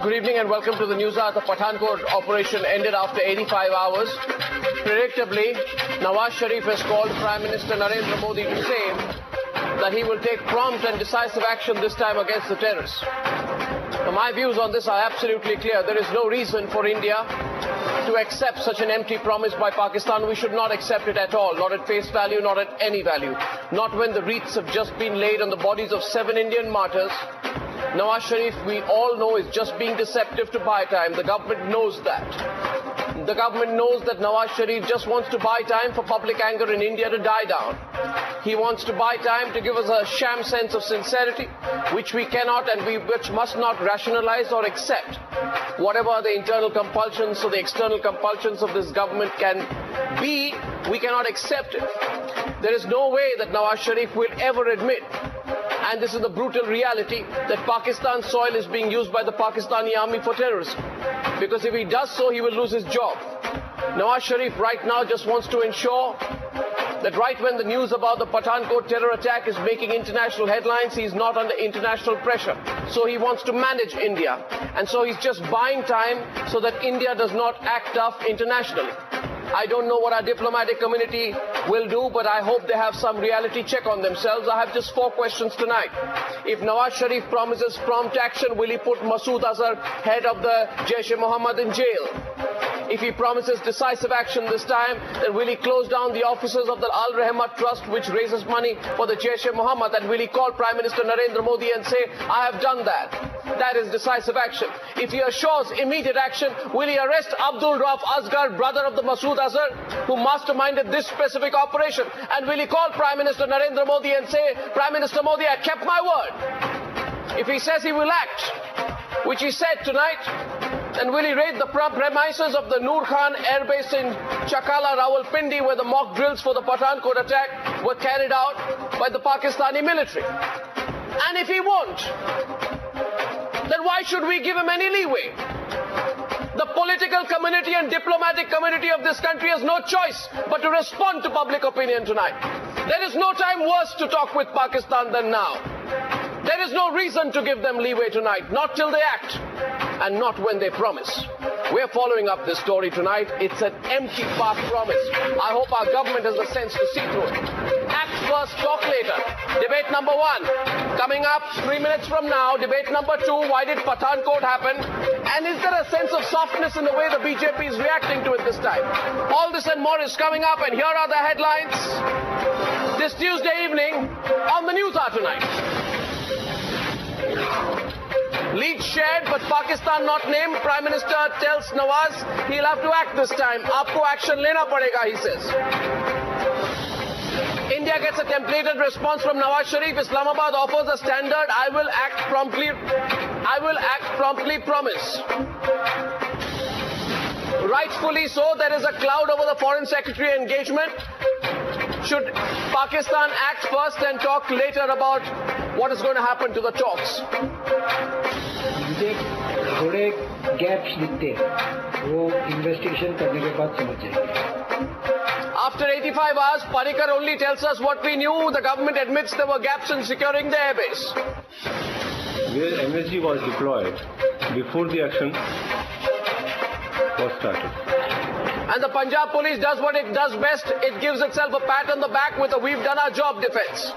Good evening and welcome to the news hour. The Pathankot operation ended after 85 hours. Predictably, Nawaz Sharif has called Prime Minister Narendra Modi to say that he will take prompt and decisive action this time against the terrorists. Now, my views on this are absolutely clear. There is no reason for India to accept such an empty promise by Pakistan. We should not accept it at all, not at face value, not at any value. Not when the wreaths have just been laid on the bodies of 7 Indian martyrs. Nawaz Sharif, we all know, is just being deceptive to buy time. The government knows that. The government knows that Nawaz Sharif just wants to buy time for public anger in India to die down. He wants to buy time to give us a sham sense of sincerity, which we cannot and which must not rationalize or accept. Whatever the internal compulsions or the external compulsions of this government can be, we cannot accept it. There is no way that Nawaz Sharif will ever admit, and this is the brutal reality, that Pakistan's soil is being used by the Pakistani army for terrorism. Because if he does so, he will lose his job. Nawaz Sharif right now just wants to ensure that right when the news about the Pathankot terror attack is making international headlines, he's not under international pressure. So he wants to manage India. And so he's just buying time so that India does not act tough internationally. I don't know what our diplomatic community will do, but I hope they have some reality check on themselves. I have just 4 questions tonight. If Nawaz Sharif promises prompt action, will he put Masood Azhar, head of the Jaish-e-Mohammed, in jail? If he promises decisive action this time, then will he close down the offices of the Al-Rahmat Trust, which raises money for the Jaish-e-Mohammed? And will he call Prime Minister Narendra Modi and say, I have done that? That is decisive action. If he assures immediate action, will he arrest Abdul Rauf Asghar, brother of the Masood Azhar, who masterminded this specific operation? And will he call Prime Minister Narendra Modi and say, Prime Minister Modi, I kept my word? If he says he will act, which he said tonight, then will he raid the premises of the Noor Khan Air Base in Chakala, Rawalpindi, where the mock drills for the Pathankot attack were carried out by the Pakistani military? And if he won't, then why should we give him any leeway? The political community and diplomatic community of this country has no choice but to respond to public opinion tonight. There is no time worse to talk with Pakistan than now. There is no reason to give them leeway tonight, not till they act, and not when they promise. We're following up this story tonight. It's an empty park promise. I hope our government has the sense to see through it. Act first, talk later. Debate number 1. Coming up 3 minutes from now. Debate number 2. Why did Pathankot happen? And is there a sense of softness in the way the BJP is reacting to it this time? All this and more is coming up, and here are the headlines this Tuesday evening on the News Hour tonight. Lead shared, but Pakistan not named. Prime Minister tells Nawaz he'll have to act this time. Aapko action lena padega, he says. India gets a templated response from Nawaz Sharif. Islamabad offers a standard, I will act promptly promise. Rightfully so, there is a cloud over the Foreign Secretary engagement. Should Pakistan act first and talk later about what is going to happen to the talks? मुझे थोड़े gaps दिखते हैं, वो investigation करने के बाद समझ जाएंगे. After 85 hours, Parikar only tells us what we knew. The government admits there were gaps in securing the airbase. Where MSG was deployed before the action was started. And the Punjab police does what it does best. It gives itself a pat on the back with a "we've done our job" defense.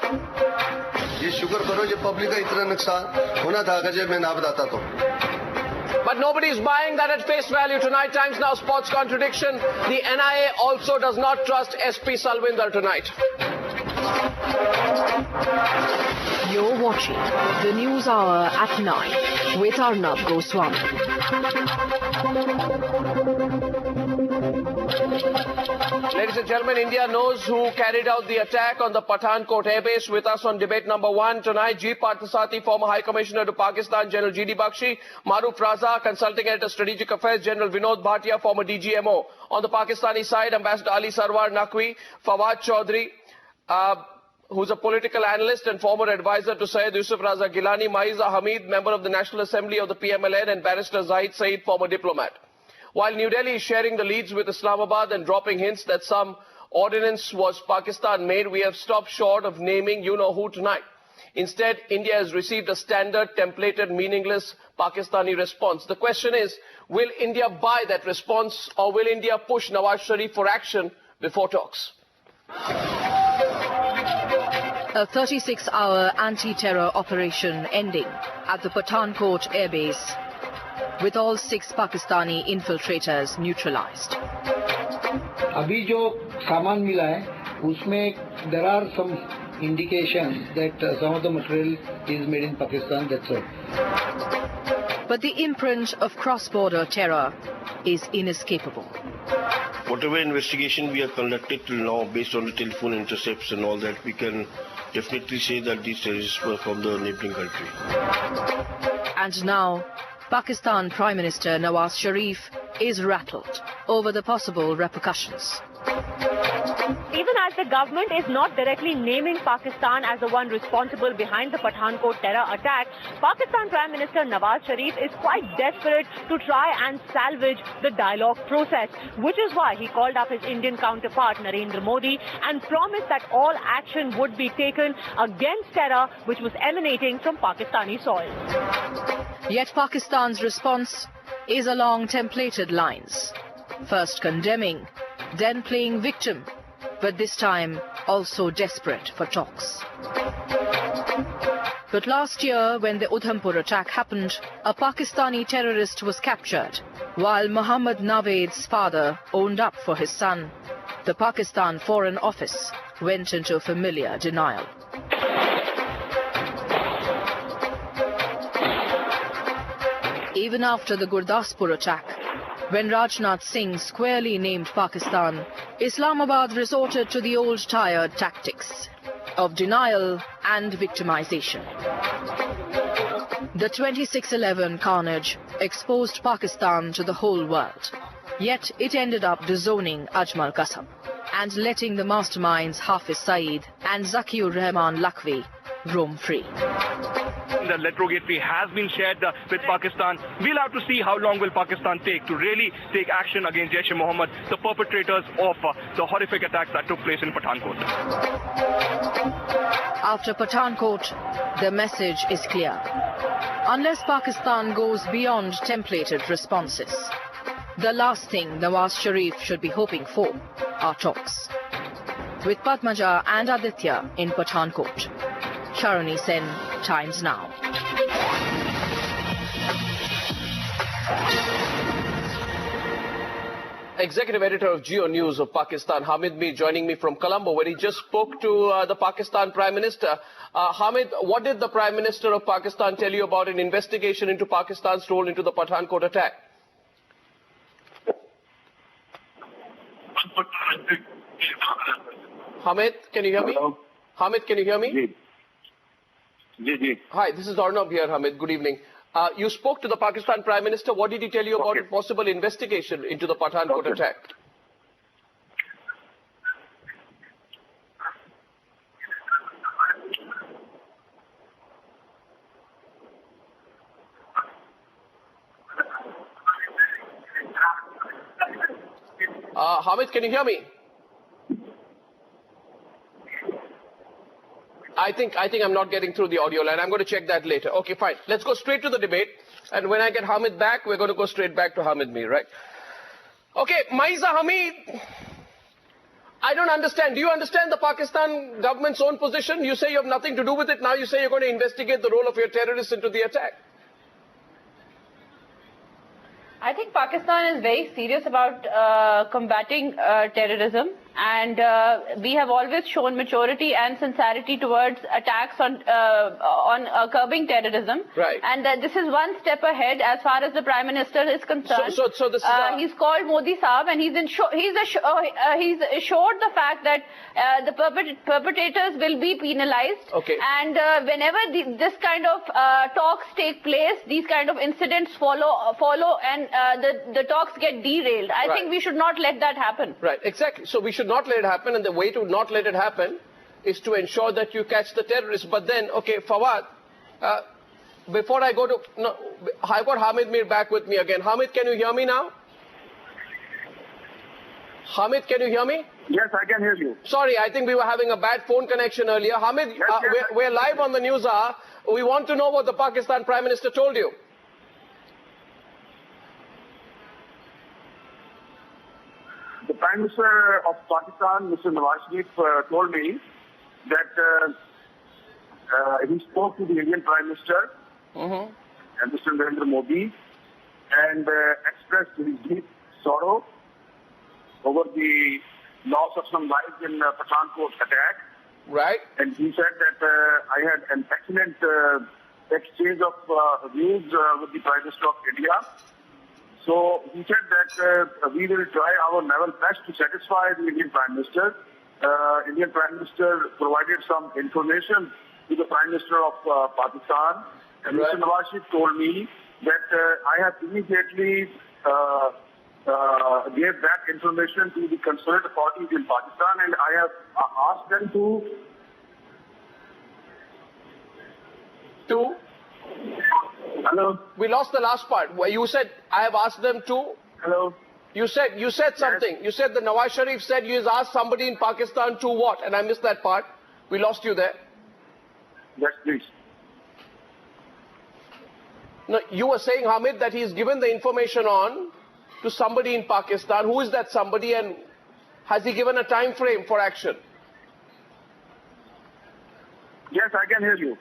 ये शुक्र करो ये public का इतना नुकसान होना था अगर मैं ना बताता तो. But nobody is buying that at face value tonight. Times Now Sports contradiction. The NIA also does not trust SP Salwinder tonight. You're watching the News Hour at 9 with Arnab Goswami. Ladies and gentlemen, India knows who carried out the attack on the Pathankot airbase. With us on debate number 1 tonight, G Parthasarthy, former High Commissioner to Pakistan, General G.D. Bakshi, Maruf Raza, Consulting Editor Strategic Affairs, General Vinod Bhatia, former DGMO. On the Pakistani side, Ambassador Ali Sarwar Naqvi, Fawad Chaudhry, who's a political analyst and former advisor to Syed Yusuf Raza Gilani, Maiza Hamid, member of the National Assembly of the PMLN, and Barrister Zahid Saeed, former diplomat. While New Delhi is sharing the leads with Islamabad and dropping hints that some ordinance was Pakistan made, we have stopped short of naming you-know-who tonight. Instead, India has received a standard, templated, meaningless Pakistani response. The question is, will India buy that response, or will India push Nawaz Sharif for action before talks? A 36-hour anti-terror operation ending at the Pathankot airbase, with all 6 Pakistani infiltrators neutralized. अभी जो सामान मिला है उसमें there are some indications that some of the material is made in Pakistan, that's all. But the imprint of cross-border terror is inescapable. Whatever investigation we have conducted till now, based on the telephone intercepts and all that, we can definitely say that these terrorists were from the neighboring country. And now, Pakistan Prime Minister Nawaz Sharif is rattled over the possible repercussions. Even as the government is not directly naming Pakistan as the one responsible behind the Pathankot terror attack, Pakistan Prime Minister Nawaz Sharif is quite desperate to try and salvage the dialogue process, which is why he called up his Indian counterpart Narendra Modi and promised that all action would be taken against terror which was emanating from Pakistani soil. Yet Pakistan's response is along templated lines, first condemning, then playing victim, but this time also desperate for talks. But last year, when the Udhampur attack happened, a Pakistani terrorist was captured, while Mohammad Naveed's father owned up for his son. The Pakistan Foreign Office went into familiar denial. Even after the Gurdaspur attack, when Rajnath Singh squarely named Pakistan, Islamabad resorted to the old tired tactics of denial and victimization. The 26/11 carnage exposed Pakistan to the whole world, yet it ended up disowning Ajmal Kasam and letting the masterminds Hafiz Saeed and Zakiur Rahman Lakhvi roam free. The retrogatory has been shared with Pakistan. We'll have to see how long will Pakistan take to really take action against Jaish-e-Mohammed, the perpetrators of the horrific attacks that took place in Pathankot. After Pathankot, the message is clear. Unless Pakistan goes beyond templated responses, the last thing Nawaz Sharif should be hoping for are talks. With Padmaja and Aditya in Pathankot, Sharani Sen, Times Now. Executive Editor of Geo News of Pakistan, Hamid Mir, joining me from Colombo, where he just spoke to the Pakistan Prime Minister. Hamid, what did the Prime Minister of Pakistan tell you about an investigation into Pakistan's role into the Pathankot attack? Hamid, can you hear me? Hello? Hamid, can you hear me? Ji. Hi, this is Arnab here, Hamid. Good evening. You spoke to the Pakistan Prime Minister. What did he tell you about a possible investigation into the Pathankot attack? Hamid, can you hear me? I think I'm not getting through the audio line. I'm going to check that later. Okay, fine. Let's go straight to the debate. And when I get Hamid back, we're going to go straight back to Hamid Mir, right? Okay, Maiza Hamid, I don't understand. Do you understand the Pakistan government's own position? You say you have nothing to do with it. Now you say you're going to investigate the role of your terrorists into the attack. I think Pakistan is very serious about combating terrorism, and we have always shown maturity and sincerity towards attacks on curbing terrorism. Right. And this is one step ahead as far as the Prime Minister is concerned. So this is he's called Modi Saab, and he's assured the fact that the perpetrators will be penalized. Okay. And whenever this kind of talks take place, these kind of incidents follow, and the talks get derailed. I think we should not let that happen. Right, exactly. So we should not let it happen, and the way to not let it happen is to ensure that you catch the terrorists. But then, okay, Fawad, before I go to... No, I've got Hamid Mir back with me again. Hamid, can you hear me now? Hamid, can you hear me? Yes, I can hear you. Sorry, I think we were having a bad phone connection earlier. Hamid, we're live on the news hour. We want to know what the Pakistan Prime Minister told you. The Prime Minister of Pakistan, Mr. Nawaz Sharif, told me that he spoke to the Indian Prime Minister and Mr. Narendra Modi and expressed his deep sorrow over the loss of some lives in Pathankot attack. Right. And he said that I had an excellent exchange of views with the Prime Minister of India. So he said that we will try our level best to satisfy the Indian Prime Minister. Indian Prime Minister provided some information to the Prime Minister of Pakistan. And Mr. Nawaz Sharif told me that I have immediately gave that information to the concerned authorities in Pakistan, and I have asked them to... Hello? We lost the last part where you said, I have asked them to... Hello? You said something. Yes. You said that Nawaz Sharif said you asked somebody in Pakistan to what? And I missed that part. We lost you there. Yes, please. No, you were saying, Hamid, that he's given the information on to somebody in Pakistan. Who is that somebody, and has he given a time frame for action? Yes, I can hear you.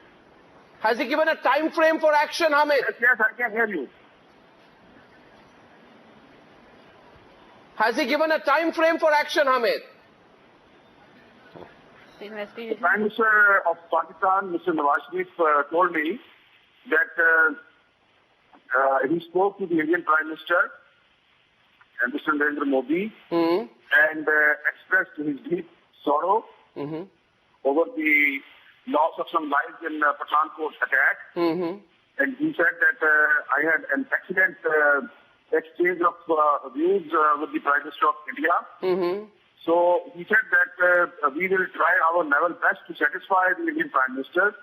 Has he given a time frame for action, Hamid? Yes, I can hear you. Has he given a time frame for action, Hamid? The Prime Minister of Pakistan, Mr. Nawaz Sharif, told me that he spoke to the Indian Prime Minister and Mr. Narendra Modi and expressed his deep sorrow over the loss of some lives in Pathankot attack. And he said that I had an excellent exchange of views with the Prime Minister of India. So he said that we will try our level best to satisfy the Indian Prime Minister.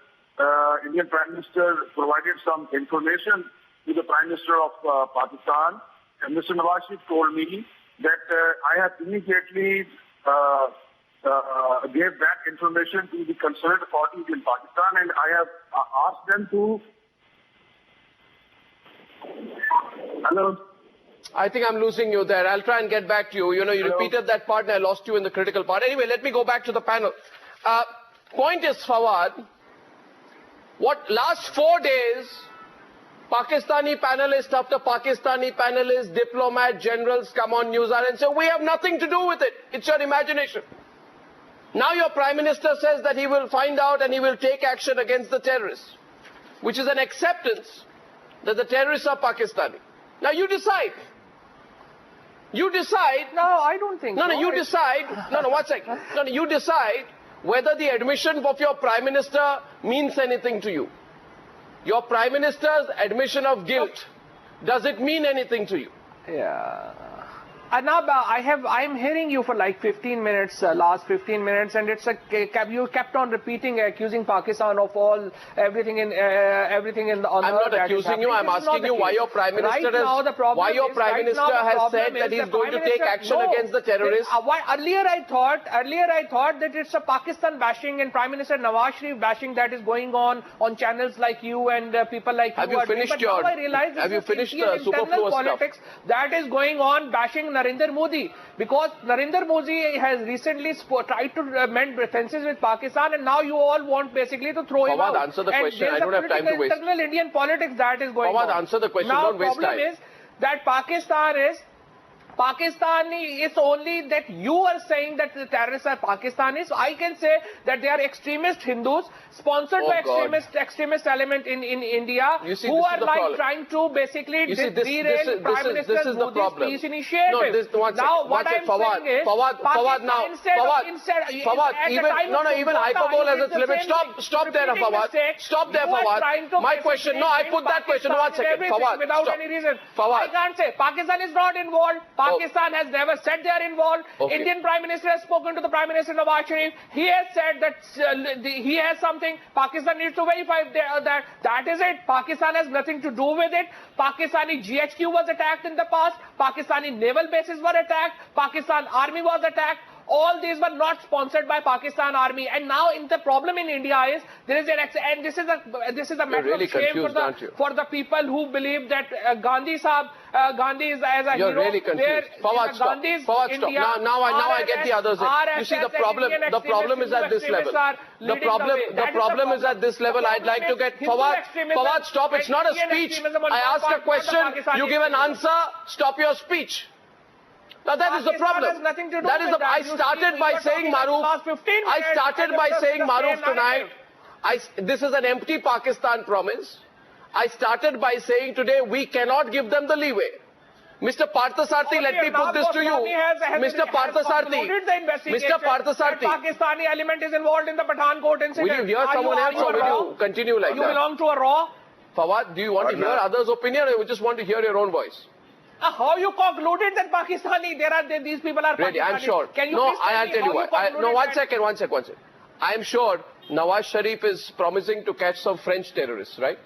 Indian Prime Minister provided some information to the Prime Minister of Pakistan. And Mr. Nawaz Sharif told me that I have immediately gave that information to the concerned authorities in Pakistan, and I have asked them to... Hello? I think I'm losing you there. I'll try and get back to you. You know, you repeated that part and I lost you in the critical part. Anyway, let me go back to the panel. Point is, Fawad, what last 4 days, Pakistani panelists after Pakistani panelists, diplomat, generals come on news and say, we have nothing to do with it. It's your imagination. Now your Prime Minister says that he will find out and he will take action against the terrorists, which is an acceptance that the terrorists are Pakistani. Now you decide. You decide. No, I don't think so. No, you decide. No, one second. No, you decide whether the admission of your Prime Minister means anything to you. Your Prime Minister's admission of guilt, does it mean anything to you? Yeah. Anab, I'm hearing you for like 15 minutes, last 15 minutes, and it's you kept on repeating, accusing Pakistan of everything in the. I'm not accusing you. I'm asking you why your Prime Minister has said that he's going to take action against the terrorists. Earlier I thought that it's a Pakistan bashing and Prime Minister Nawaz Sharif bashing that is going on channels like you and people like you. Have you finished the superfluous politics stuff? That is going on bashing Narendra Modi, because Narendra Modi has recently tried to mend fences with Pakistan, and now you all want basically to throw him out. Answer the question. I don't have time to waste. Internal Indian politics that is going on. Answer the question. Now, don't waste time. Now, problem is that Pakistani is only that you are saying that the terrorists are Pakistanis. So I can say that they are extremist Hindus sponsored by extremist element in India who are like trying to basically derail Prime Minister Modi's peace initiative. Now what I'm saying is even hyperbole has its limit. Stop there, Fawad. Stop there, Fawad. My question, I put that question. 1 second, Fawad. Without any reason. Fawad. I can't say Pakistan is not involved. Pakistan has never said they are involved. Indian Prime Minister has spoken to the Prime Minister Nawaz Sharif. He has said that he has something. Pakistan needs to verify that. That is it. Pakistan has nothing to do with it. Pakistani GHQ was attacked in the past. Pakistani naval bases were attacked. Pakistan army was attacked. All these were not sponsored by Pakistan Army. And now the problem in India is there is and this is a matter really of shame for the people who believe that Gandhi is as a You're hero. really confused. Fawad, stop. Fawad, stop. Now I get the others. You see, the problem is at this level. The problem is at this level. I'd like to get Fawad, stop. It's not a speech. I ask a question, you give an answer, stop your speech. Now that is the problem. That is the. I started by saying Maruf tonight. This is an empty Pakistan promise. I started by saying today we cannot give them the leeway. Mr. Parthasarthy, let me put this to you. Mr. Parthasarthy. Pakistani element is involved in the Pathankot incident. Will you hear someone else or will you continue like that? You belong to a raw? Fawad, do you want to hear others' opinion or you just want to hear your own voice? How you concluded that Pakistani, these people are Really, Pakistani? I'm sure. Can you I'll tell you why. No, one second. I'm sure Nawaz Sharif is promising to catch some French terrorists, right?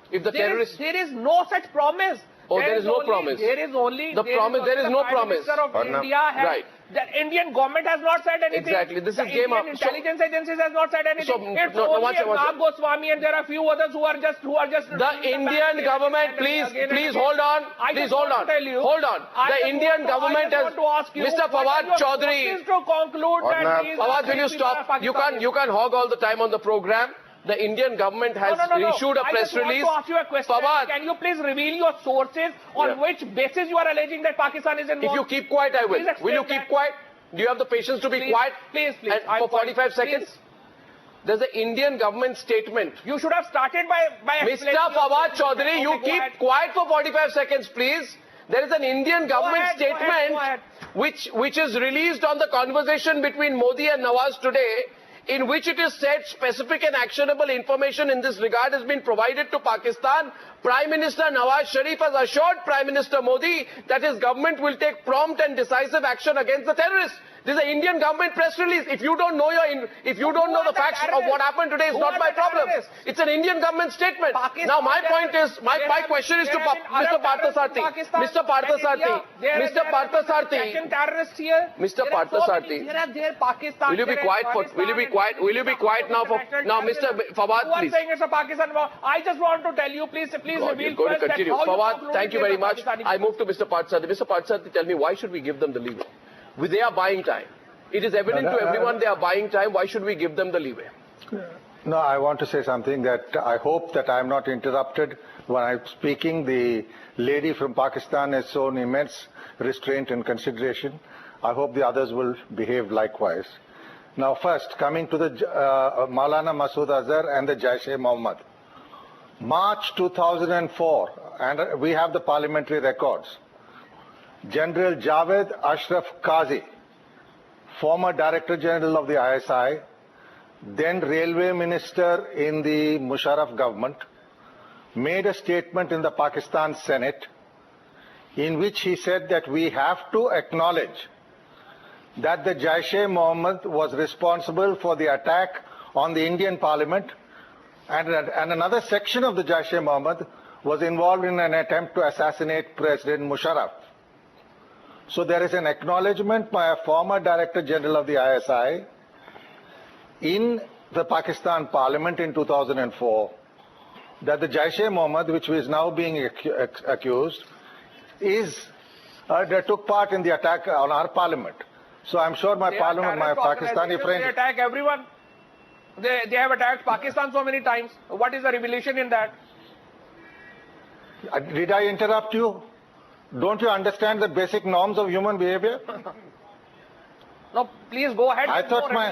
If the terrorists... There is no such promise. Oh, there is no promise. There is only... There is no promise. Right. The Indian government has not said anything. Exactly. This is game of... intelligence agencies has not said anything. It's only Ram Goswami and there are a few others who are just... The Indian government, please hold on. Please hold on. Hold on. The Indian government has... Mr. Fawad Chaudhary... Fawad, will you stop? You can't hog all the time on the program. The Indian government has issued a press release. I just want to ask you a question. Fawad, can you please reveal your sources on which basis you are alleging that Pakistan is involved? If you keep quiet, I will. Will you keep quiet? Do you have the patience to be quiet? Please. For 45 seconds? There's an Indian government statement. You should have started by Mr. Fawad Chaudhary, you keep quiet for 45 seconds, please. There is an Indian government statement which is released on the conversation between Modi and Nawaz today, in which it is said specific and actionable information in this regard has been provided to Pakistan. Prime Minister Nawaz Sharif has assured Prime Minister Modi that his government will take prompt and decisive action against the terrorists. This is an Indian government press release. If you don't know the facts of what happened today, it's not my problem. It's an Indian government statement. Now my point is, my question is to Mr. Parthasarthy. Mr. Parthasarthy. Mr. Parthasarthy. Will you be quiet Will you be quiet now Mr. Fawad, please. You are saying it's a Pakistan war. I just want to tell you, please reveal. You're going to continue. Fawad, thank you very much. I move to Mr. Parthasarthy. Mr. Parthasarthy, tell me, why should we give them the leeway? They are buying time. It is evident to everyone they are buying time. Why should we give them the leeway? No, I want to say something that I hope that I am not interrupted when I'm speaking. The lady from Pakistan has shown immense restraint and consideration. I hope the others will behave likewise. Now first, coming to the Maulana Masood Azhar and the Jaish-e-Mohammed. March 2004, and we have the parliamentary records. General Javed Ashraf Qazi, former Director General of the ISI, then Railway Minister in the Musharraf government, made a statement in the Pakistan Senate in which he said that we have to acknowledge that the Jaish-e-Mohammed was responsible for the attack on the Indian Parliament, and another section of the Jaish-e-Mohammed was involved in an attempt to assassinate President Musharraf. So there is an acknowledgement by a former Director General of the ISI in the Pakistan Parliament in 2004 that the Jaish-e-Mohammed, which is now being accused, took part in the attack on our Parliament. So I'm sure my Pakistani friends... They attack everyone. They have attacked Pakistan so many times. What is the revelation in that? Did I interrupt you? Don't you understand the basic norms of human behavior? No, please go ahead. I thought I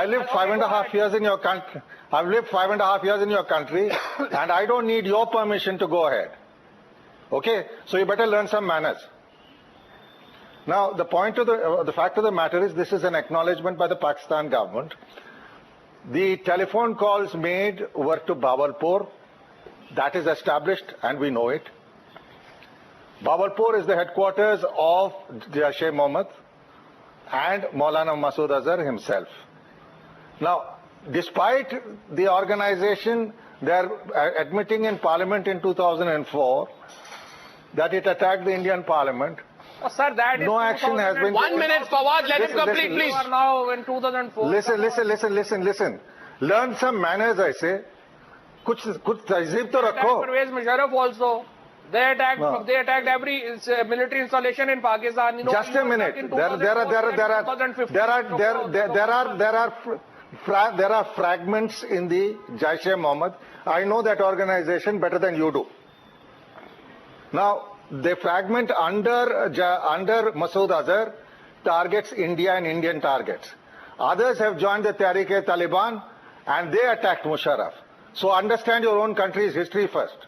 lived 5.5 years in your country. I've lived 5.5 years in your country, and I don't need your permission to go ahead. Okay, so you better learn some manners. Now, the fact of the matter is, this is an acknowledgement by the Pakistan government. The telephone calls made were to Bawalpur. That is established, and we know it. Bawalpur is the headquarters of Jaish-e-Mohammed and Maulana Masood Azhar himself. Now, despite the organization They're admitting in Parliament in 2004 that it attacked the Indian Parliament. Oh, sir, that is no action has been 1 minute, Fawad, let him complete, please. You are now in 2004. Listen. Learn some manners, I say. Kuch tehzeeb to rakho. Pervez Musharraf also. They attacked every military installation in Pakistan. You know, just a minute. There are fragments in the Jaish-e-Mohammed. I know that organization better than you do. Now, the fragment under Masood Azhar targets India and Indian targets. Others have joined the Tehreek-e-Taliban and they attacked Musharraf. So understand your own country's history first.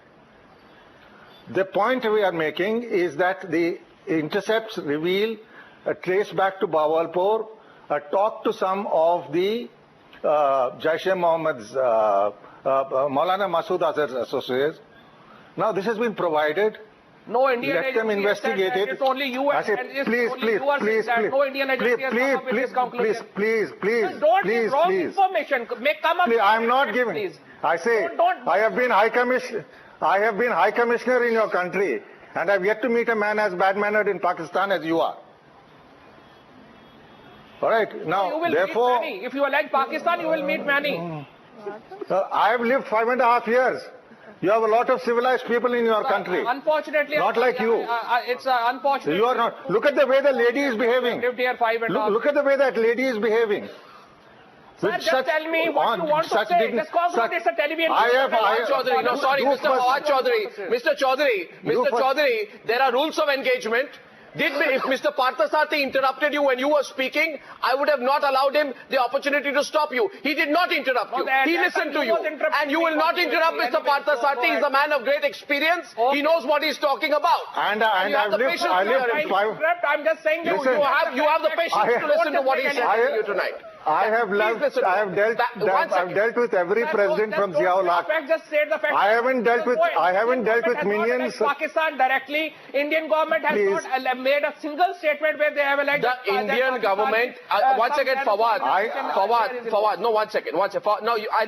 The point we are making is that the intercepts reveal a trace back to Bahawalpur, a talk to some of the Jaish-e-Mohammed's Maulana Masood Azhar's associates. Now this has been provided. No Indian Let them investigate it. It's only you and please. No Indian agency has come up with this conclusion. Please. Don't give wrong information. Come up. I am not giving. Please. I say I have been High Commissioner in your country, and I have yet to meet a man as bad-mannered in Pakistan as you are. All right. Now, you will therefore, meet many. If you elect Pakistan, you will meet many. I have lived 5.5 years. You have a lot of civilized people in your country. Unfortunately, not like you. It's unfortunate. You are not. Look at the way the lady is behaving. Lived here 5.5. Look at the way that lady is behaving. Sir, just tell me what you want to say. This Congress is a television. Mr. Chaudhary, there are rules of engagement. If Mr. Parthasarthy interrupted you when you were speaking, I would have not allowed him the opportunity to stop you. He did not interrupt you. He listened to you. And you will not interrupt Mr. Parthasarthy. He is a man of great experience. He knows what he's talking about. And I've lived 5. I'm just saying you have the patience to listen to what he said to you tonight. I have dealt with every president from Ziaul Haq. I haven't dealt with minions. Pakistan directly. Indian government has not made a single statement where they have elected. The Indian government. One second, Fawad. No, one second. No,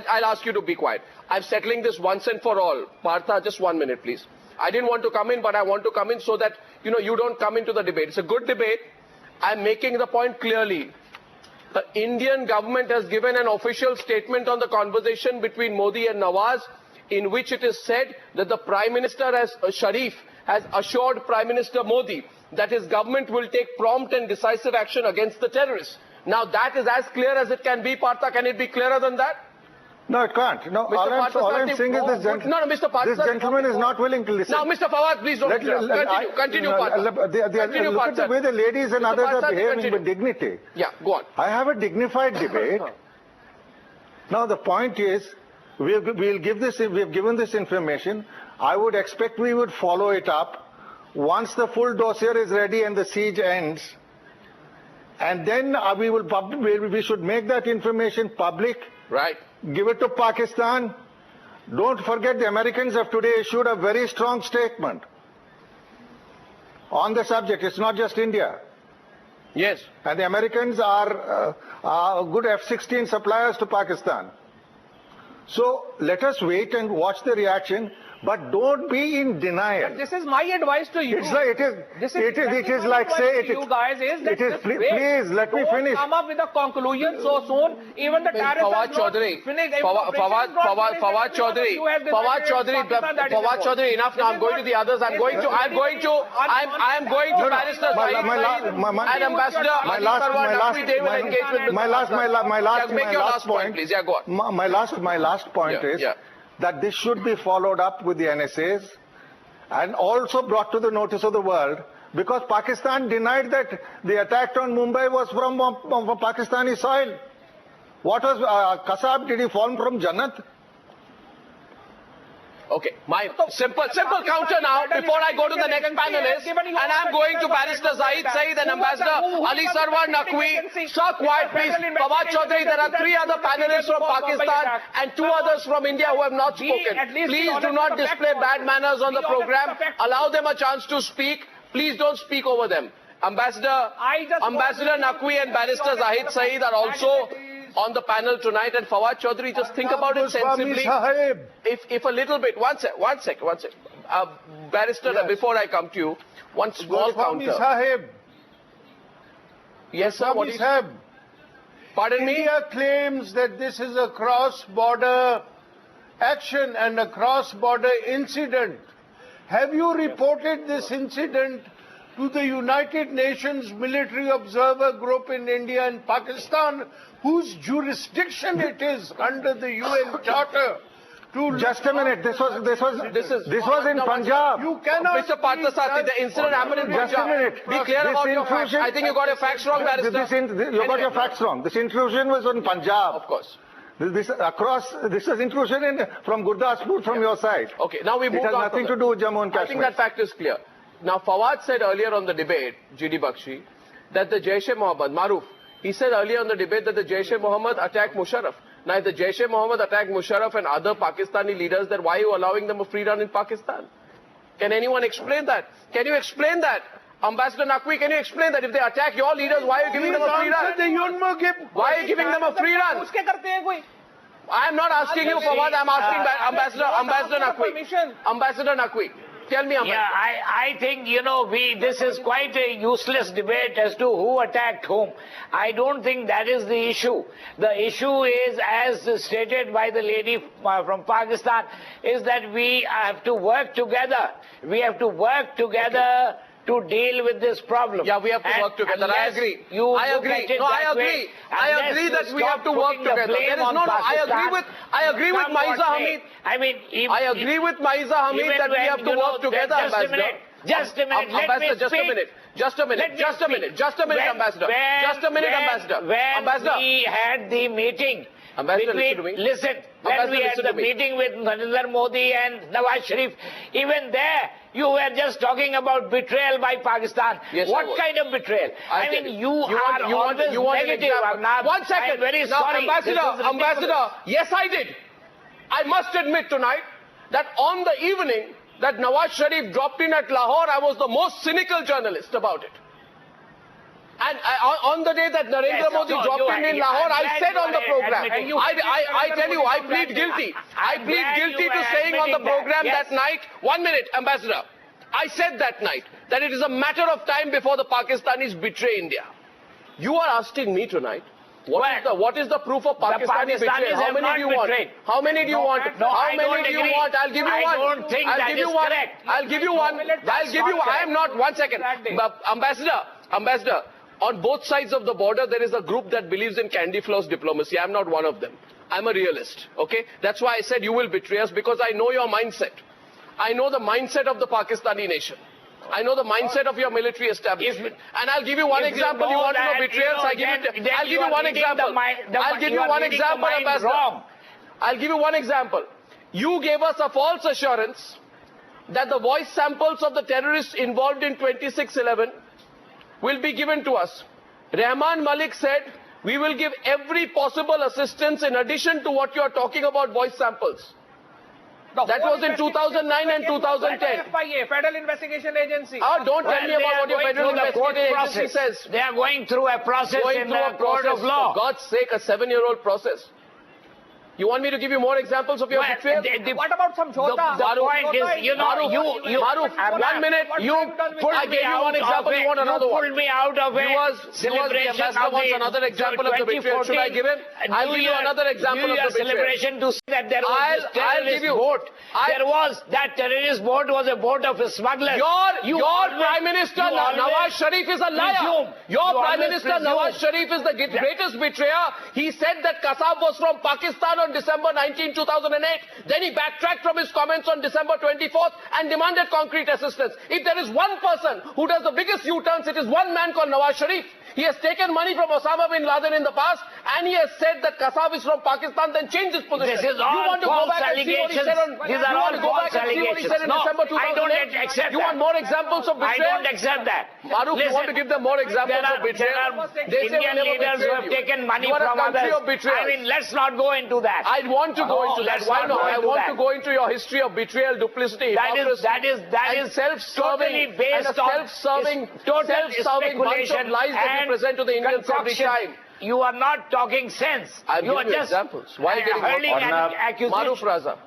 I'll ask you to be quiet. I'm settling this once and for all. Partha, just 1 minute, please. I didn't want to come in, but I want to come in so that you don't come into the debate. It's a good debate. I'm making the point clearly. The Indian government has given an official statement on the conversation between Modi and Nawaz, in which it is said that the Prime Minister Sharif has assured Prime Minister Modi that his government will take prompt and decisive action against the terrorists. Now that is as clear as it can be, Partha. Can it be clearer than that? No, it can't. No, all I'm saying is this gentleman is not willing to listen. Now, Mr. Fawad, please don't continue, Partha. Look at the way the ladies and others are behaving with dignity. Yeah, go on. I have a dignified debate. Now, the point is, we have given this information. I would expect we would follow it up once the full dossier is ready and the siege ends. And then we should make that information public. Right. Give it to Pakistan. Don't forget the Americans have today issued a very strong statement on the subject. It's not just India. Yes. And the Americans are good F-16 suppliers to Pakistan. So let us wait and watch the reaction. But don't be in denial. But this is my advice to you. It is like say you guys is that please let me finish. Come up with a conclusion so soon. Even the terrorists Fawad Chaudhary, enough now. I'm going to the others. I'm going to Barrister Saeed and Ambassador Ali Sarwar Naqvi. They will engage with my last point, please. Yeah, go on. My last point is that this should be followed up with the NSAs and also brought to the notice of the world, because Pakistan denied that the attack on Mumbai was from Pakistani soil. What was Kasab? Did he fall from Jannat? Okay, my simple counter now before I go to the next panelist, and I'm going to Barrister Saeed and Ambassador Ali Sarwar Naqvi. Sir, quiet please. Fawad Chaudhary, there are 3 other panelists from Pakistan and 2 others from India who have not spoken. Please do not display bad manners on the program. Allow them a chance to speak. Please don't speak over them. Ambassador Naqvi and Barrister Zahid Saeed are also on the panel tonight, and Fawad Chaudhary, just think about it sensibly. If a little bit, one sec. Barrister, before I come to you, one small counter. Sahib. Yes, sir. What is? Pardon me? India claims that this is a cross-border action and a cross-border incident. Have you reported this incident to the United Nations Military Observer Group in India and Pakistan, whose jurisdiction it is under the UN Charter? Just a minute. This was in Punjab. You cannot. Mr. Parthasarthy, the incident happened in Punjab. Just a minute. Be clear about your facts. I think you got your facts wrong, Barrister. You got your facts wrong. This intrusion was in Punjab. Of course. This is intrusion from Gurdaspur from your side. Okay, now we move on. It has nothing to do with Jammu and Kashmir. I think that fact is clear. Now, Fawad said earlier on the debate, GD Bakshi, that the Jaish-e-Mohammed, Maruf, he said earlier on the debate that the Jaish-e-Mohammed attacked Musharraf. Now, if the Jaish-e-Mohammed attacked Musharraf and other Pakistani leaders, then why are you allowing them a free run in Pakistan? Can anyone explain that? Can you explain that? Ambassador Naqvi, can you explain that if they attack your leaders, why are you giving them a free run? Why are you giving them a free run? I am not asking you for what I'm asking Ambassador Naqvi. Ambassador Naqvi. Tell me, Ambassador. Yeah, I think, this is quite a useless debate as to who attacked whom. I don't think that is the issue. The issue is, as stated by the lady from Pakistan, is that we have to work together. We have to work together to deal with this problem. Yeah, we have to work together. I agree. I agree that we have to work together. I agree with Maiza Hamid. I agree with Maiza Hamid that we have to work together, Ambassador. Just a minute. Ambassador, just a minute, Ambassador. When we had the meeting, when we had the meeting with Narendra Modi and Nawaz Sharif, even there, you were just talking about betrayal by Pakistan. Yes, what kind of betrayal? You want negative. One second. I'm very sorry. Ambassador, yes, I did. I must admit tonight that on the evening that Nawaz Sharif dropped in at Lahore, I was the most cynical journalist about it. And on the day that Narendra Modi dropped in Lahore, I said on the program, I tell you, I plead guilty. I plead guilty to saying on the program that night, 1 minute, Ambassador, I said that night that it is a matter of time before the Pakistanis betray India. You are asking me tonight, what is the proof of Pakistani betrayal? How many do you want? How many do you want? How many do you want? I'll give you one. I don't think that is correct. I'll give you one. I am not. 1 second. Ambassador, on both sides of the border, there is a group that believes in candy floss diplomacy. I'm not one of them. I'm a realist. Okay? That's why I said you will betray us, because I know your mindset. I know the mindset of the Pakistani nation. I know the mindset of your military establishment. And I'll give you one example. You want to know betrayals? I'll give you one example. I'll give you one example, Ambassador. I'll give you one example. You gave us a false assurance that the voice samples of the terrorists involved in 26/11 will be given to us. Rahman Malik said, we will give every possible assistance in addition to what you are talking about voice samples. That was in 2009 and 2010. FIA, Federal Investigation Agency. Don't tell me about what your Federal Investigation Agency says. They are going through a process in the court of law. For God's sake, a 7-year-old process. You want me to give you more examples of your betrayal? What about some Jhota? The point is, Maruf, 1 minute. I gave you one example, you want another one. You pulled me out of a celebration of another example of the betrayal. Should I give him? I'll give you another example of the betrayal. Celebration to say that there was this terrorist boat. That terrorist boat was a boat of smugglers. Your Prime Minister Nawaz Sharif is a liar. Your Prime Minister Nawaz Sharif is the greatest betrayer. He said that Kasab was from Pakistan on December 19, 2008. Then he backtracked from his comments on December 24th and demanded concrete assistance. If there is one person who does the biggest U-turns, it is one man called Nawaz Sharif. He has taken money from Osama bin Laden in the past, and he has said that Kasab is from Pakistan, then changed his position. This is all false allegations. These are all false allegations. No, I don't accept that. You want more examples of betrayal? I don't accept that. Maruf, you want to give them more examples of betrayal? There are Indian leaders who have taken money from others. I mean, let's not go into that. I want to go into that. Why not? I want to go into your history of betrayal, duplicity, hypocrisy, that is self-serving, based on self-serving bunch of lies that you present to the Indians every time. you are not talking sense. I'm you are giving you just examples. Why hurling accusations. Maruf Raza.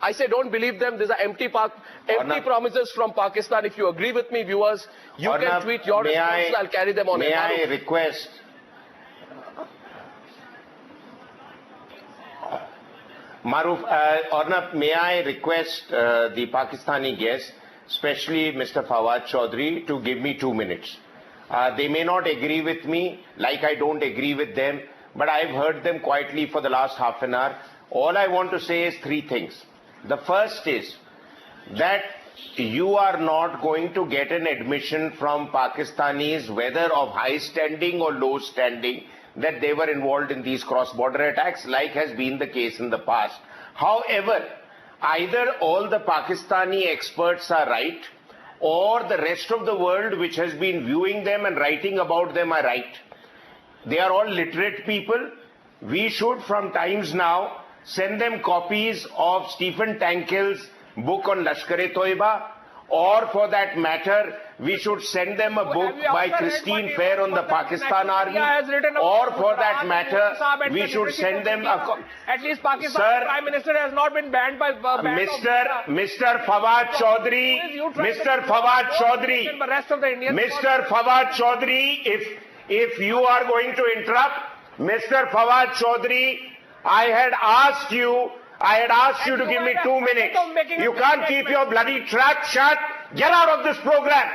I say don't believe them. These are empty promises from Pakistan. If you agree with me, viewers, you can tweet your responses. I'll carry them on. May I request... Maruf, Arnab, may I request the Pakistani guest, especially Mr. Fawad Chaudhry, to give me 2 minutes. They may not agree with me, like I don't agree with them, but I've heard them quietly for the last half an hour. All I want to say is 3 things. The first is that you are not going to get an admission from Pakistanis, whether of high standing or low standing, that they were involved in these cross-border attacks, like has been the case in the past. However, either all the Pakistani experts are right, or the rest of the world which has been viewing them and writing about them are right. They are all literate people. We should, from times now, send them copies of Stephen Tankel's book on Lashkar-e-Toiba, or for that matter, we should send them a book by Christine Fair on the Pakistan Army, or for that matter, we should send them a... At least Pakistan Prime Minister has not been banned by... Mr. Fawad Chaudhry, Mr. Fawad Chaudhry, if you are going to interrupt, Mr. Fawad Chaudhry, I had asked you to give me 2 minutes. You can't keep your bloody trap shut. Get out of this program.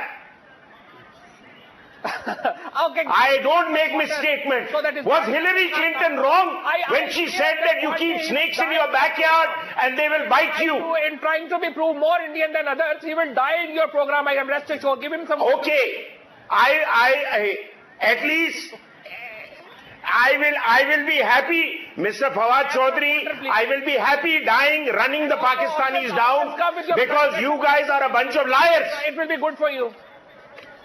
I don't make misstatements. Was Hillary Clinton wrong when she said that you keep snakes in your backyard and they will bite you? In trying to be proved more Indian than others, he will die in your program. I am rest assured. Give him some... Okay. At least... I will be happy, Mr. Fawad Chaudhry, I will be happy dying, running the Pakistanis down, because you guys are a bunch of liars. It will be good for you.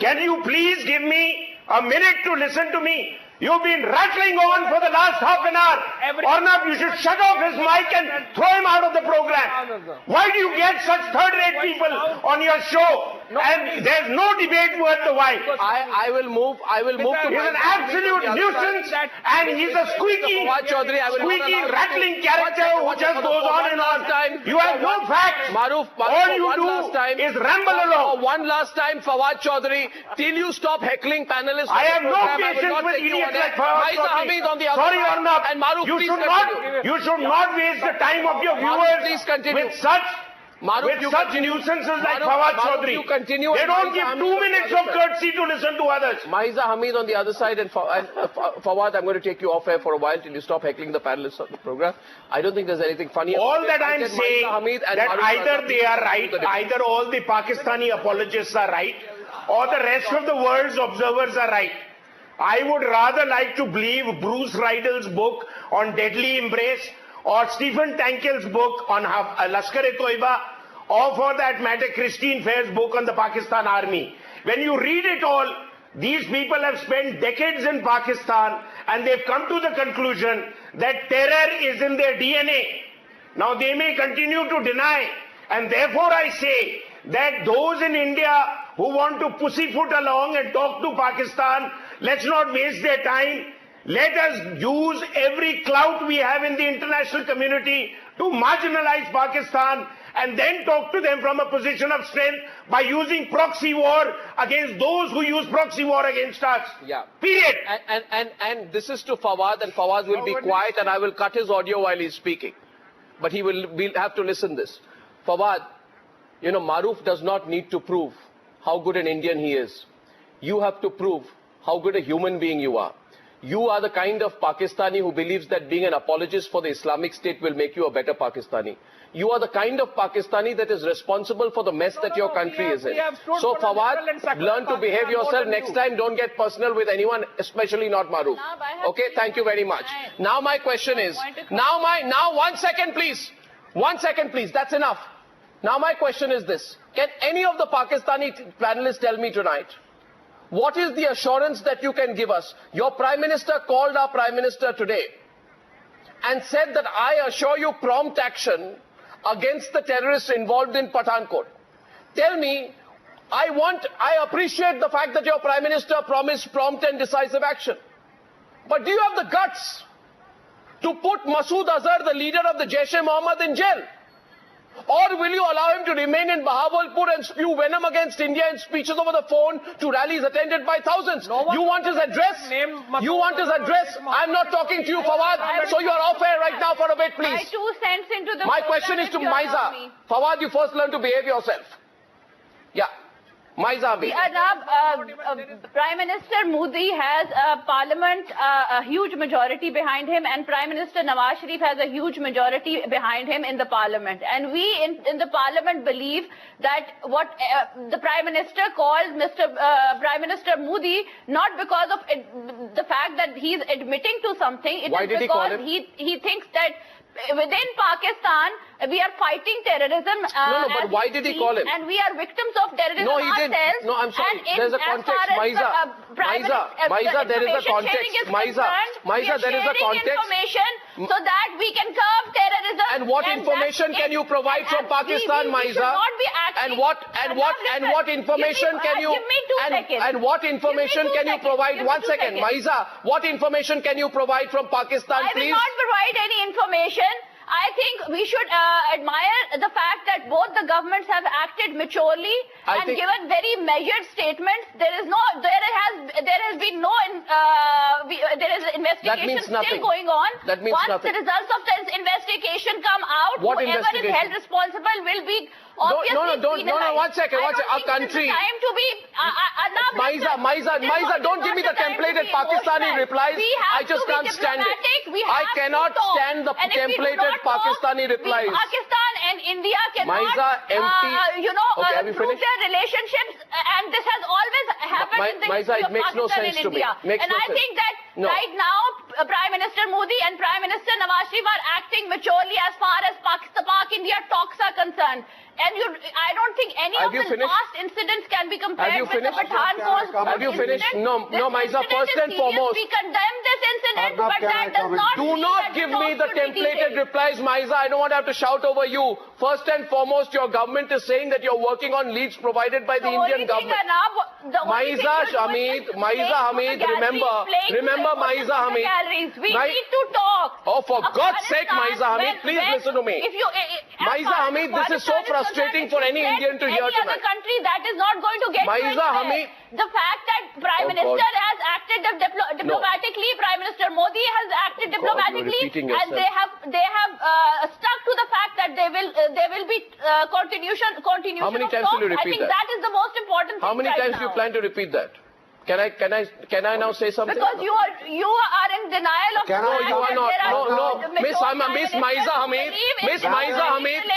Can you please give me a minute to listen to me? You've been rattling on for the last half an hour. Arnab, you should shut off his mic and throw him out of the program. Why do you get such third-rate people on your show? And there's no debate worth the while. I will move to... He's an absolute nuisance, and he's a squeaky, rattling character who just goes on and on. You have no facts. Maruf, all you do is ramble along. One last time, Fawad Chaudhry, till you stop heckling panelists... I have no patience with idiots like Fawad Chaudhry. Sorry, Arnab, and Maruf, you should not waste the time of your viewers with such... nuisances like Fawad Chaudhry. They don't give 2 minutes of courtesy to listen to others. Mahiza Hamid on the other side, and Fawad, I'm going to take you off air for a while till you stop heckling the panelists of the program. I don't think there's anything funny. All that I'm saying that either they are right, either all the Pakistani apologists are right, or the rest of the world's observers are right. I would rather like to believe Bruce Rydell's book on Deadly Embrace, or Stephen Tankel's book on Lashkar-e-Toiba, or for that matter Christine Fair's book on the Pakistan Army. When you read it all, these people have spent decades in Pakistan and they've come to the conclusion that terror is in their DNA. Now they may continue to deny, and therefore I say that those in India who want to pussyfoot along and talk to Pakistan, let's not waste their time. Let us use every clout we have in the international community to marginalize Pakistan and then talk to them from a position of strength by using proxy war against those who use proxy war against us. Yeah. Period. And this is to Fawad, and Fawad will be quiet, and I will cut his audio while he's speaking. But we'll have to listen this. Fawad, Maruf does not need to prove how good an Indian he is. You have to prove how good a human being you are. You are the kind of Pakistani who believes that being an apologist for the Islamic State will make you a better Pakistani. You are the kind of Pakistani that is responsible for the mess that your country is in. So Fawad, learn to behave yourself. Next time, don't get personal with anyone, especially not Maruf. Okay, thank you very much. Now my question is, now 1 second please. 1 second please, that's enough. Now my question is this. Can any of the Pakistani panelists tell me tonight, what is the assurance that you can give us? Your Prime Minister called our Prime Minister today and said that I assure you prompt action against the terrorists involved in Pathankot. Tell me, I appreciate the fact that your Prime Minister promised prompt and decisive action. But do you have the guts to put Masood Azhar, the leader of the Jaish-e-Mohammed, in jail? Or will you allow him to remain in Bahawalpur and spew venom against India in speeches over the phone to rallies attended by thousands? You want his address? You want his address? I'm not talking to you, Fawad. So you're off air right now for a bit, please. My 2 cents into the My question is to Maiza. Fawad, you first learn to behave yourself. Yeah. Maiza. Prime Minister Modi has a parliament, a huge majority behind him, and Prime Minister Nawaz Sharif has a huge majority behind him in the parliament. And we in the parliament believe that what the Prime Minister called Prime Minister Modi, not because of the fact that he is admitting to something, it is because he thinks that within Pakistan, we are fighting terrorism. But why did he call him? And we are victims of terrorism No, he ourselves. didn't. No, I'm sorry. There's a context. Maiza, there is a context. Maiza, there is a context. Information so that we can curb terrorism. And what information can you provide from Pakistan, Maiza? And what information can you? Give me 2 seconds. And what information can you provide? 1 second, Maiza. What information can you provide from Pakistan, please? I will not provide any information. I think we should admire the fact that both the governments have acted maturely and given very measured statements. There has been no there is investigation still going on. That means Once the results of the investigation come out, whoever is held responsible will be obviously penalized. 1 second. A country. Time to be Maiza, don't give me the templated Pakistani replies. I just can't stand it. I cannot stand the templated Pakistani replies. Pakistan and India cannot, improve their relationships, and this has always happened in the history of Pakistan and India. And I think that right now, Prime Minister Modi and Prime Minister Nawaz Sharif are acting maturely as far as Pak-India talks are concerned. And I don't think any of the past incidents can be compared with the Pathankot incident. Have you finished? No, Maiza, first and foremost. We condemn this incident, but that does not do not give me the templated replies, Maiza. I don't want to have to shout over you. First and foremost, your government is saying that you're working on leads provided by the Indian government. Maiza Hamid, remember Maiza Hamid. We need to talk. Oh, for God's sake, Maiza Hamid, please listen to me. Maiza Hamid, this is so frustrating for any Indian to hear tonight. Any other country that is not going to get Maiza Hamid. The fact that Prime Minister has acted diplomatically, Prime Minister Modi has acted diplomatically, and they have stuck to the fact that there will be continuation. How many times will you repeat that? I think that is the most important thing. How many times do you plan to repeat that? Can I now say something? Because you are in denial of. No, you are not. No. Miss Maiza Hamid.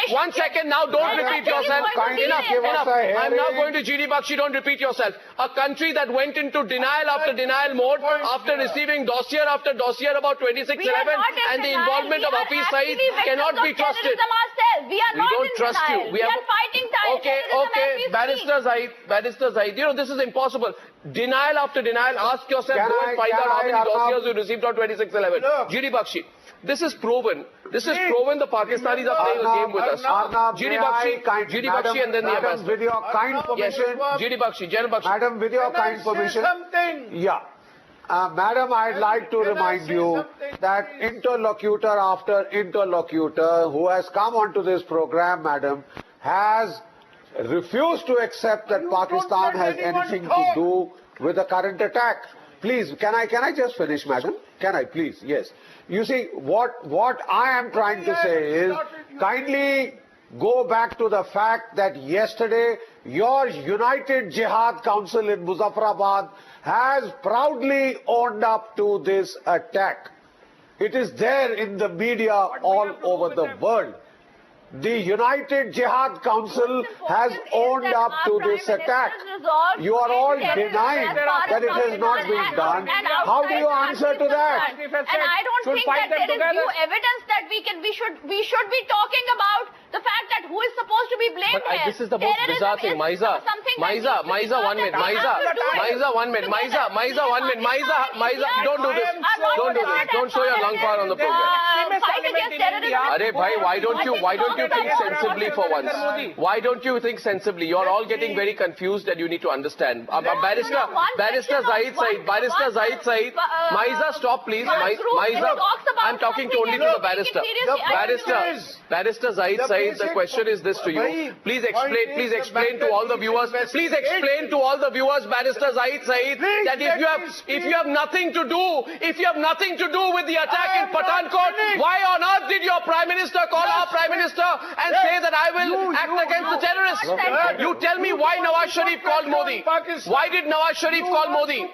1 second now. Don't repeat yourself. Enough. I'm now going to GD Bakshi. Don't repeat yourself. A country that went into denial after denial mode after receiving dossier after dossier about 26/11 and the involvement of Hafiz Saeed cannot be trusted. We don't trust you. We are fighting terrorism. Okay. Barrister Zaid. This is impossible. Denial after denial. Ask yourself, go and find out how many dossiers you received on 26/11. GD Bakshi, this is proven. The Pakistanis are playing a game with us. GD Bakshi and then the ambassador. With your kind permission. Yes, GD Bakshi, General Bakshi. Madam, with your kind permission. Yeah. Madam, I'd like to remind you that interlocutor after interlocutor who has come onto this program, madam, has refused to accept that Pakistan has anything to do with the current attack. Please, can I just finish, madam? Can I, please? Yes. You see, what I am trying to say is, kindly go back to the fact that yesterday your United Jihad Council in Muzaffarabad has proudly owned up to this attack. It is there in the media all over the world. The United Jihad Council has owned up to this attack. You are all denying that it has not been done. How do you answer to that? And I don't think that there is new evidence that we should be talking about The fact that who is supposed to be blamed But here? this is the most bizarre thing. Maisa, 1 minute. Maisa, 1 minute. Don't do this. Don't do this. Don't show your lung power on the program. Fight against terrorism. Arey bhai, why don't you think sensibly for once? Why don't you think sensibly? You're all getting very confused and you need to understand. Barrister Zahid Said, Maisa, stop please. Maisa, I'm talking only to the barrister. Barrister Zahid Said, the question is this to you. Please explain to all the viewers. Please explain to all the viewers, Barrister Zahid Said, that if you have nothing to do with the attack in Pathankot, why on earth did your Prime Minister call our Prime Minister and say that I will act against the terrorists? You tell me why Nawaz Sharif called Modi. Why did Nawaz Sharif call Modi?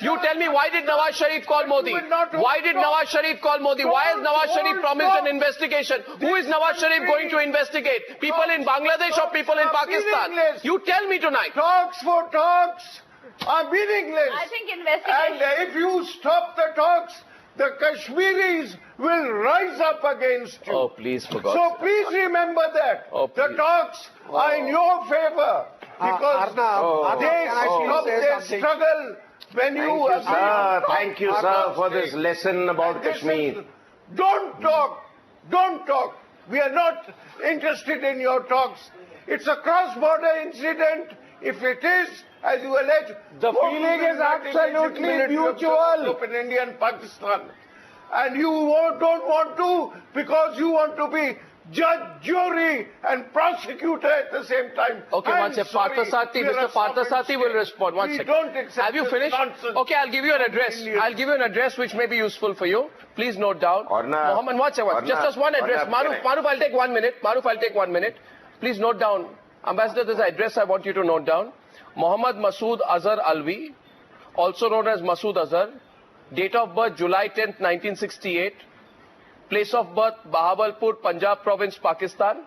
You tell me why did Nawaz Sharif call Modi? Why did Nawaz Sharif call Modi? Why has Nawaz Sharif promised an investigation? Who is Nawaz Sharif going to investigate? People in Bangladesh or people in Pakistan? You tell me tonight. Talks for talks are meaningless. I think investigation. And if you stop the talks, the Kashmiris will rise up against you. Oh, please, for God's So sake. please remember that. Oh, the talks are in your favor. Because they stop their struggle when you... Thank you, sir, for this lesson about Kashmir. Don't talk. Don't talk. We are not interested in your talks. It's a cross-border incident. If it is, as you allege, the feeling is absolutely mutual. In India and Pakistan. And you don't want to because you want to be judge, jury and prosecutor at the same time. Okay, one second. Mr. Parthasarthy will respond. One second. Don't accept Have you finished? Nonsense. Okay, I'll give you an address. I'll give you an address which may be useful for you. Please note down. Mohammed, one second. Just one address. Maruf, I'll take 1 minute. Maruf, I'll take 1 minute. Please note down. Ambassador, there's an address I want you to note down. Mohammad Masood Azhar Alvi, also known as Masood Azhar. Date of birth July 10th, 1968. Place of birth Bahawalpur, Punjab Province, Pakistan.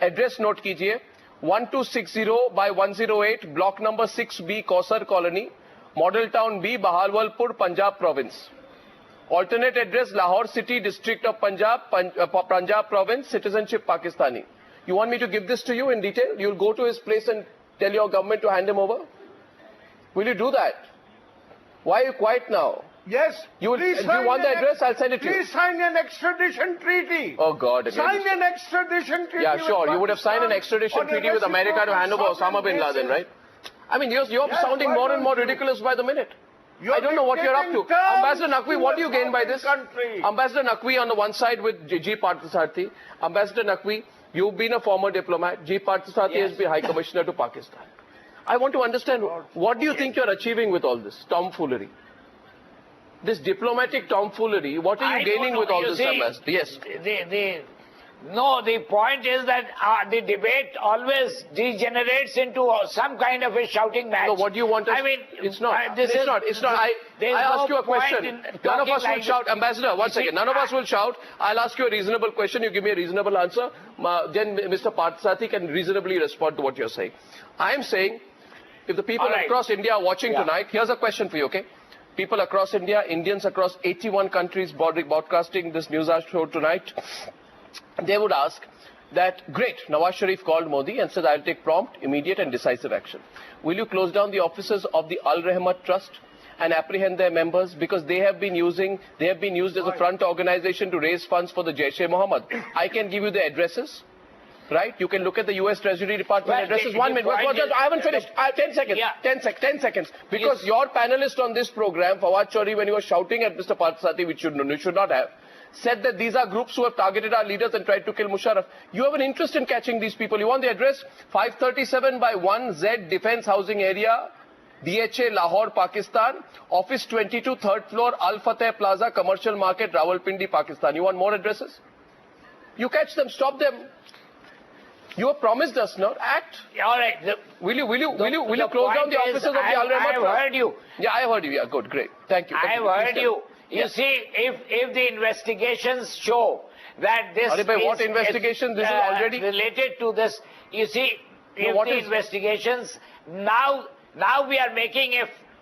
Address note kijiye. 1260 by 108, block number 6B, Kausar Colony. Model Town B, Bahawalpur, Punjab Province. Alternate address Lahore City, District of Punjab, Punjab Province, citizenship Pakistani. You want me to give this to you in detail? You'll go to his place and tell your government to hand him over? Will you do that? Why are you quiet now? Yes. If you want the address, I'll send it to you. Please sign an extradition treaty. Oh God. Sign an extradition treaty. Yeah, sure. You would have signed an extradition treaty with America to hand over Osama bin Laden, right? I mean, you're sounding more and more ridiculous by the minute. I don't know what you're up to. Ambassador Naqvi, what do you gain by this? Ambassador Naqvi on the one side with G Parthasarthy. Ambassador Naqvi, you've been a former diplomat. G Parthasarthy has been High Commissioner to Pakistan. I want to understand, what do you think you're achieving with all this tomfoolery? This diplomatic tomfoolery, what are you gaining with all this, Ambassador? Yes. The point is that the debate always degenerates into some kind of a shouting match. No, what do you want us... I mean, it's not. I ask you a question. None of us will shout. Ambassador, one second. None of us will shout. I'll ask you a reasonable question. You give me a reasonable answer. Then Mr. Parthasarthy can reasonably respond to what you're saying. I am saying, if the people across India are watching tonight, here's a question for you, okay? People across India, Indians across 81 countries broadcasting this news show tonight, they would ask that, great, Nawaz Sharif called Modi and said, I'll take prompt, immediate and decisive action. Will you close down the offices of the Al Rahmat Trust and apprehend their members, because they have been used as a front organization to raise funds for the Jaish-e-Mohammed? I can give you the addresses. Right? You can look at the US Treasury Department addresses. 1 minute. I haven't finished. 10 seconds. 10 seconds. Because your panelist on this program, Fawad Chaudhry, when he was shouting at Mr. Parthasarthy, which you should not have, said that these are groups who have targeted our leaders and tried to kill Musharraf. You have an interest in catching these people. You want the address? 537 by 1Z Defence Housing Area, DHA, Lahore, Pakistan. Office 22, 3rd floor, Al Fateh Plaza, Commercial Market, Rawalpindi, Pakistan. You want more addresses? You catch them, stop them. You have promised us, no? Act. All right. Will you close down the offices of the Al Rahmat Trust? I heard you. Yeah, I heard you. Yeah, good, great. Thank you. I heard you. You see, if the investigations show that this what investigation? This is already related to this. You see, if the investigations now we are making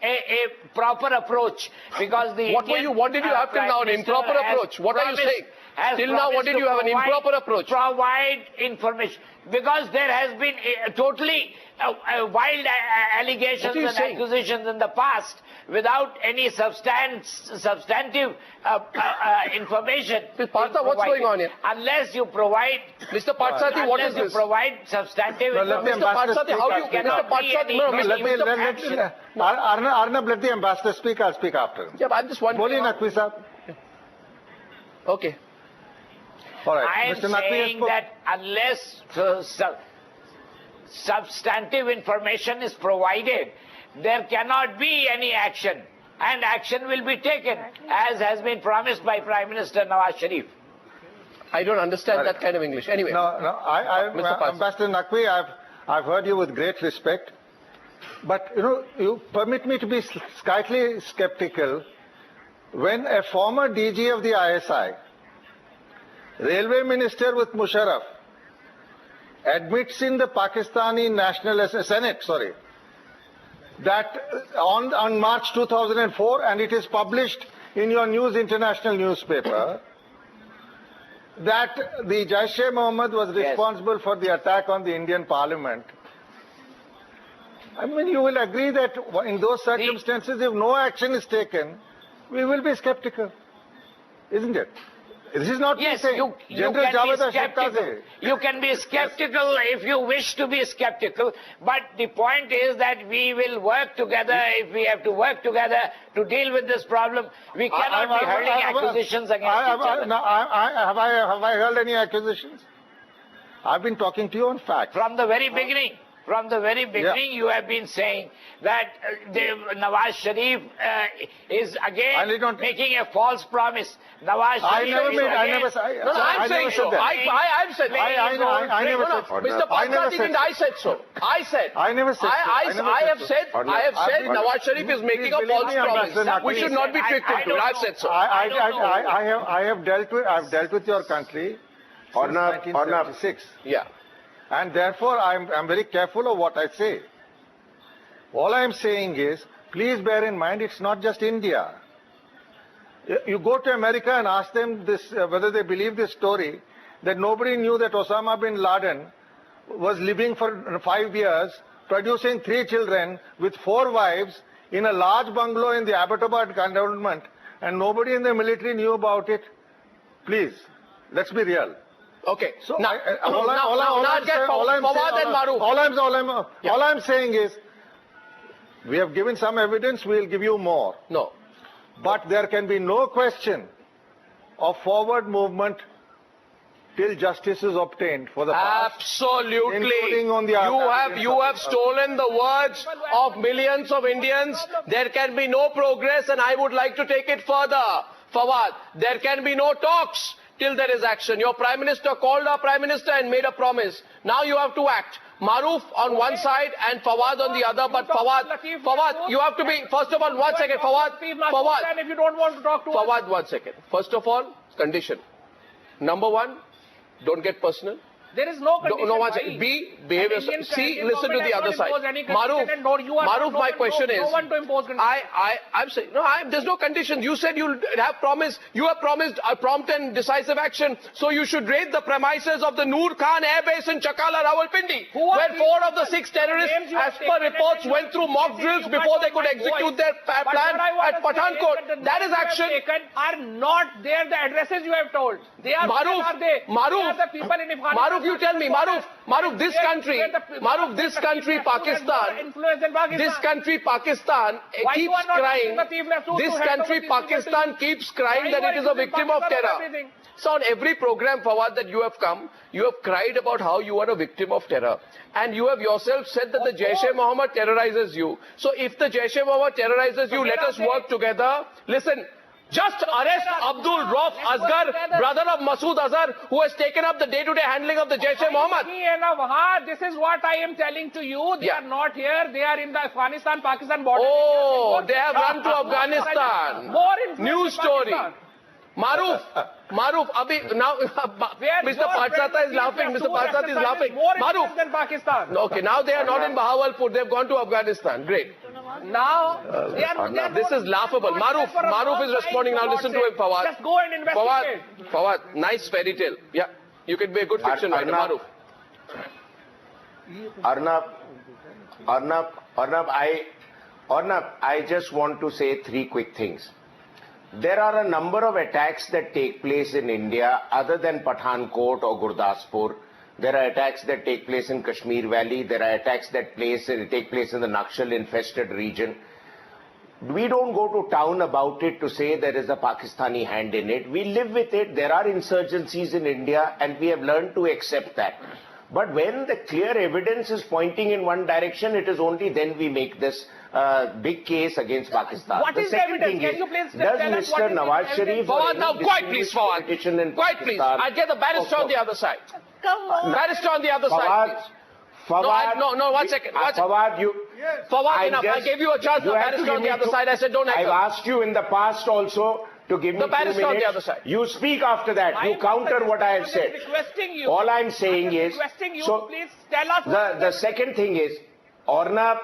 a proper approach, because the What did you have till now? An improper approach? What are you saying? Till now, what did you have? An improper approach? Provide information, because there has been totally wild allegations and accusations in the past without any substantive information. Mr. Partha, what's going on here? Unless you provide, Mr. Partharsarthy, what is this? Unless you provide substantive information. Mr. Partharsarthy, how do you? Mr. Partharsarthy, Arnab, let the ambassador speak. I'll speak after him. Yeah, but I'm just wondering. Boliye, Naqvi sahab. Okay. All right. I am saying that unless substantive information is provided, there cannot be any action, and action will be taken, as has been promised by Prime Minister Nawaz Sharif. I don't understand that kind of English. Anyway. Ambassador Naqvi, I've heard you with great respect, but you permit me to be slightly skeptical when a former DG of the ISI, Railway Minister with Musharraf, admits in the Pakistani National Senate, that on March 2004, and it is published in your News International newspaper, that the Jaish-e-Mohammed was responsible for the attack on the Indian Parliament. I mean, you will agree that in those circumstances, if no action is taken, we will be skeptical, isn't it? This is not yes, saying. You can be skeptical if you wish to be skeptical, but the point is that we will work together. If we have to work together to deal with this problem, we cannot be hurling accusations against each other. Have I hurled any accusations? I've been talking to you on facts. From the very beginning. From the very beginning, you have been saying that Nawaz Sharif is again making a false promise. Nawaz Sharif I'm saying so. I've said. I never said. Mr. Partharsarthy didn't. I said so. I said. I never said. I have said Nawaz Sharif is making a false promise. We should not be tricked into it. I've said so. I've dealt with your country since 1976. Yeah. And therefore, I'm very careful of what I say. All I'm saying is, please bear in mind, it's not just India. You go to America and ask them this, whether they believe this story, that nobody knew that Osama bin Laden was living for 5 years, producing 3 children with 4 wives in a large bungalow in the Abbottabad cantonment, and nobody in the military knew about it. Please, let's be real. Okay. So all I'm saying is, we have given some evidence, we'll give you more. No. But there can be no question of forward movement till justice is obtained for the past. Absolutely. Including on the you have stolen the words of millions of Indians. There can be no progress, and I would like to take it further. Fawad, there can be no talks till there is action. Your Prime Minister called our Prime Minister and made a promise. Now you have to act. Maruf on one side and Fawad on the other. But Fawad, you have to be, first of all, 1 second. Fawad, if you don't want to talk to us. Fawad, 1 second. First of all, condition. Number 1, don't get personal. There is no condition. No, 1 second. B, behave yourself. C, listen to the other side. Maruf, my question is, I'm saying, there's no condition. You said you'll have promised, you have promised a prompt and decisive action. So you should raid the premises of the Noor Khan Air Base in Chakala, Rawalpindi, where 4 of the 6 terrorists, as per reports, went through mock drills before they could execute their plan at Pathankot. That is action. Are not there the addresses you have told. They are the people in Afghanistan. You tell me, Maruf, this country, Pakistan keeps crying. This country, Pakistan, keeps crying that it is a victim of terror. So on every program, Fawad, that you have come, you have cried about how you are a victim of terror. And you have yourself said that the Jaish-e-Mohammed terrorizes you. So if the Jaish-e-Mohammed terrorizes you, let us work together. Listen. Just arrest Abdul Rauf Asghar, brother of Masood Azhar, who has taken up the day-to-day handling of the Jaish-e-Mohammed. This is what I am telling to you. They are not here. They are in the Afghanistan-Pakistan border. Oh, they have run to Afghanistan. News story. Maruf, Abhi, now Mr. Parthasarthy is laughing. Mr. Parthasarthy is laughing. Maruf than Pakistan. Okay, now they are not in Bahawalpur. They've gone to Afghanistan. Great. Now, this is laughable. Maruf is responding now. Listen to him, Fawad. Just go and investigate. Fawad, nice fairy tale. Yeah, you can be a good fiction writer, Maruf. Arnab, I just want to say three quick things. There are a number of attacks that take place in India other than Pathankot or Gurdaspur. There are attacks that take place in Kashmir Valley. There are attacks that take place in the Naxal-infested region. We don't go to town about it to say there is a Pakistani hand in it. We live with it. There are insurgencies in India and we have learned to accept that. But when the clear evidence is pointing in one direction, it is only then we make this big case against Pakistan. What is the evidence? Can you please tell us what is Nawaz Sharif... Fawad, now quiet please, Fawad. Quiet please. I'll get the barrister on the other side. Come on. Barrister on the other side, please. Fawad, no, one second. Fawad, Fawad, enough. I gave you a chance. The barrister on the other side. I said don't I've asked you in the past also to give me 2 minutes. On the other side. You speak after that. You counter what I have said. All I'm saying is... So, please tell us... The second thing is, Arnab,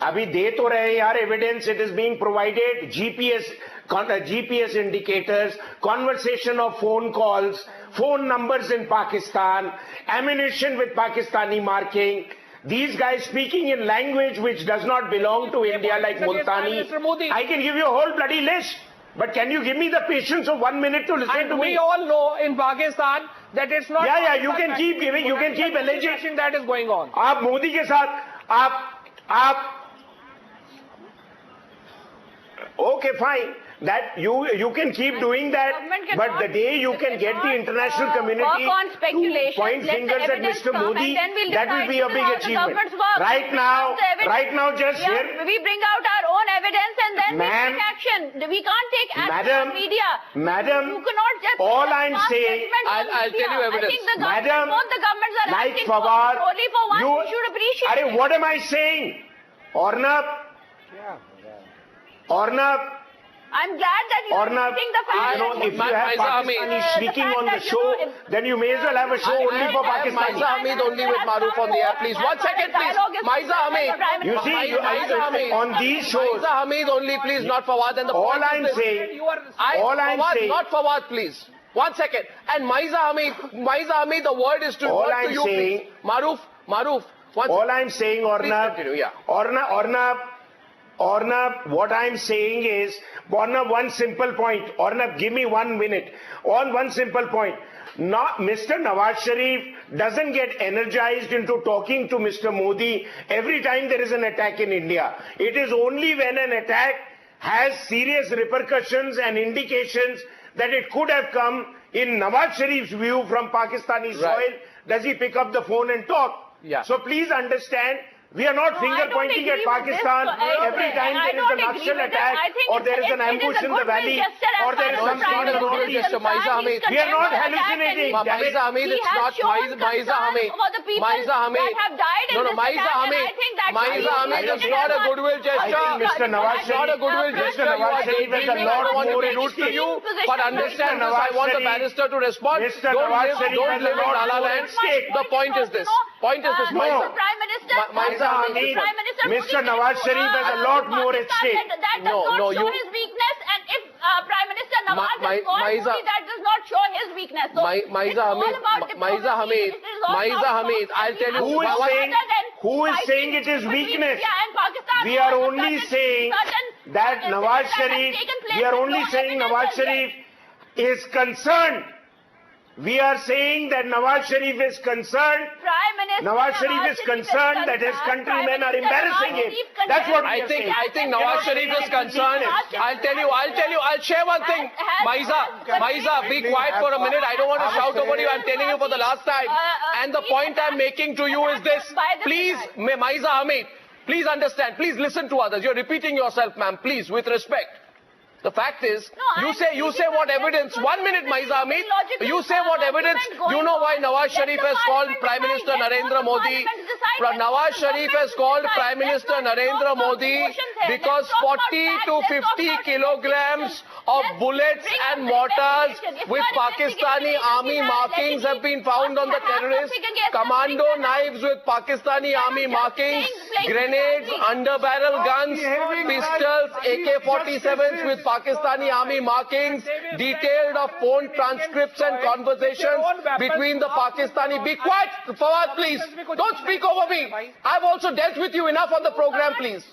अभी दे तो रहे यार evidence, it is being provided, GPS indicators, conversation of phone calls, phone numbers in Pakistan, ammunition with Pakistani marking, these guys speaking in language which does not belong to India like Multani. I can give you a whole bloody list. But can you give me the patience of 1 minute to listen to me? We all know in Pakistan that it's not... Yeah, you can keep giving, you can keep alleging that is going on. आप मोदी के साथ, okay, fine. That you can keep doing that, but the day you can get the international community to point fingers at Mr. Modi, that will be a big achievement. Right now, just here. We bring out our own evidence and then we take action. We can't take action on media. Madam, you cannot just all I'm saying, I'll tell you evidence. I think the government, both the governments are like acting Fawad, only for one. You should appreciate it. What am I saying? Arnab, I'm glad that you are taking the fact that if you have Pakistani speaking on the show, then you may as well have a show only for Pakistani. Maiza Hamid only with Maruf on the air, please. 1 second, please. Maiza Hamid. You see, on these shows. Maiza Hamid only, please, not Fawad. And the all I'm saying, not Fawad, please. 1 second. And Maiza Hamid, the word is to you, please. Maruf. All I'm saying, Arnab, what I'm saying is, Arnab, one simple point. Arnab, give me 1 minute. On one simple point. Mr. Nawaz Sharif doesn't get energized into talking to Mr. Modi every time there is an attack in India. It is only when an attack has serious repercussions and indications that it could have come in Nawaz Sharif's view from Pakistani soil, does he pick up the phone and talk. Yeah. So please understand, we are not finger pointing at Pakistan every time there is a Naxal attack or there is an ambush in the valley or there is something in the northeast. We are not hallucinating. Maiza Hamid, it's not Maiza Hamid. Maiza Hamid. No, Maiza Hamid. Maiza Hamid is not a goodwill gesture. I think Mr. Nawaz Sharif, not a goodwill gesture. Nawaz Sharif has a lot more rude to you. But understand this, I want the barrister to respond. Don't live in La La Land. The point is this. Maiza Hamid, Mr. Nawaz Sharif has a lot more at stake. That does not show his weakness, and if Prime Minister Nawaz is called Modi, that does not show his weakness. So Maiza Hamid, I'll tell you who is saying it is weakness. We are only saying that Nawaz Sharif is concerned. We are saying that Nawaz Sharif is concerned. Nawaz Sharif is concerned that his countrymen are embarrassing him. That's what we are saying. I think Nawaz Sharif is concerned. I'll share one thing. Maiza, be quiet for a minute. I don't want to shout over you. I'm telling you for the last time. And the point I'm making to you is this. Please, Maiza Hamid, please understand. Please listen to others. You're repeating yourself, ma'am. Please, with respect. The fact is, you say what evidence? 1 minute, Maiza Amit. You say what evidence? You know why Nawaz Sharif has called Prime Minister Narendra Modi? Nawaz Sharif has called Prime Minister Narendra Modi because 40 to 50 kilograms of bullets and mortars with Pakistani army markings have been found on the terrorists. Commando knives with Pakistani army markings, grenades, underbarrel guns, pistols, AK-47s with Pakistani army markings, detailed of phone transcripts and conversations between the Pakistani. Be quiet, Fawad, please. Don't speak over me. I've also dealt with you enough on the program, please.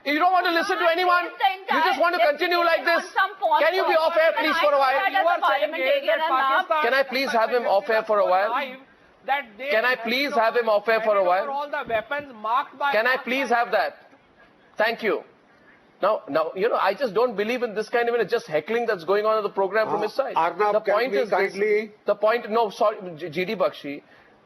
You don't want to listen to anyone? You just want to continue like this? Can you be off air, please, for a while? Can I please have him off air for a while? Can I please have him off air for a while? Can I please have that? Thank you. Now, you know, I just don't believe in this kind of just heckling that's going on in the program from his side. Arnab, the point is kindly... no, sorry, GD Bakshi,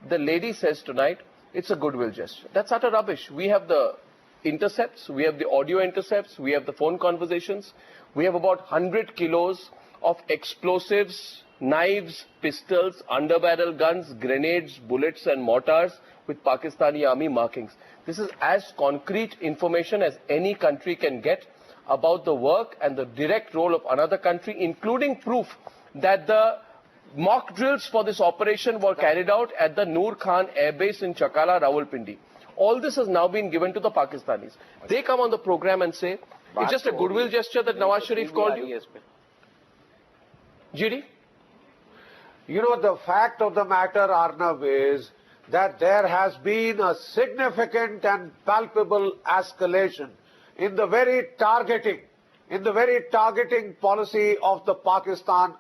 the lady says tonight, it's a goodwill gesture. That's utter rubbish. We have the intercepts, we have the audio intercepts, we have the phone conversations, we have about 100 kilos of explosives, knives, pistols, underbarrel guns, grenades, bullets and mortars with Pakistani army markings. This is as concrete information as any country can get about the work and the direct role of another country, including proof that the mock drills for this operation were carried out at the Noor Khan Air Base in Chakala, Rawalpindi. All this has now been given to the Pakistanis. They come on the program and say, it's just a goodwill gesture that Nawaz Sharif called you. GD? You know, the fact of the matter, Arnav, is that there has been a significant and palpable escalation in the very targeting policy of the Pakistan